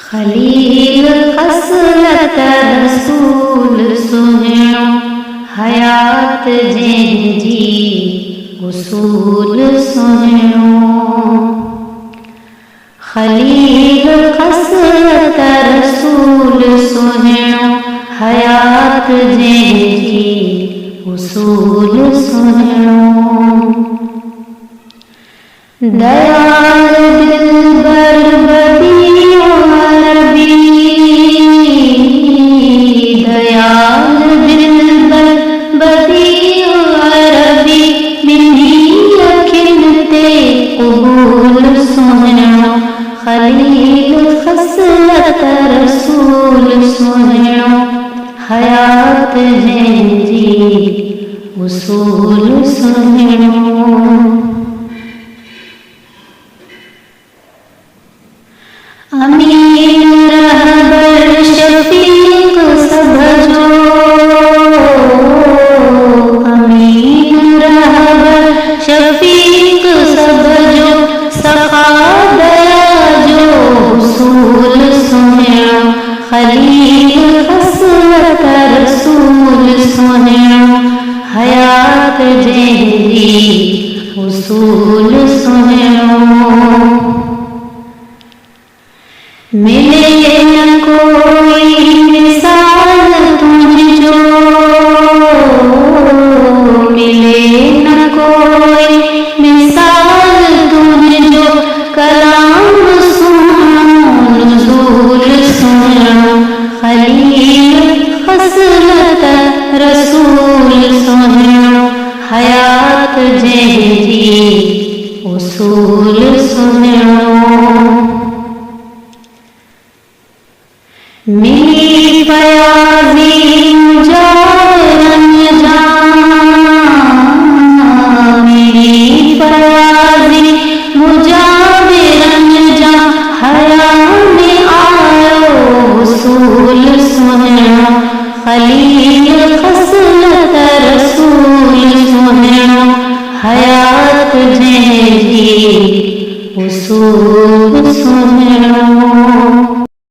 खलील खसलत रसूल सुहिणो, हयात जंहिंजी उसूल सुहिणो। खलील खसलत रसूल सुहिणो, हयात जंहिंजी उसूल सुहिणो। दयाल दिलबर बदीओ अरबी, दयाल दिलबर बदीओ अरबी, मिन्ही अखिन ते क़बूल सुहिणो। खलील खसलत रसूल सुहिणो, हयात जंहिंजी उसूल सुहिणो। अमीन रहबर शफीक सब जो, अमीन रहबर शफीक सब जो, सखा दया जो उसूल सुहिणो। खलील खसलत रसूल सुहिणो, हयात जंहिंजी उसूल सुहिणो। मिले न कोई मिसाल तुझजो, मिले न कोई मिसाल तुझजो, कलाम सुनो नुज़ूल सुहिणो। खलील खसलत रसूल सुहिणो, हयात जंहिंजी उसूल सुहिणो। मिली फयाज़ी मुजाहिरन जां, मिली फयाज़ी मुजाहिरन जां, हया में आयो उसूल सुहिणो। खलील खसलत रसूल सुहिणो, हयात जंहिंजी उसूल सुहिणो।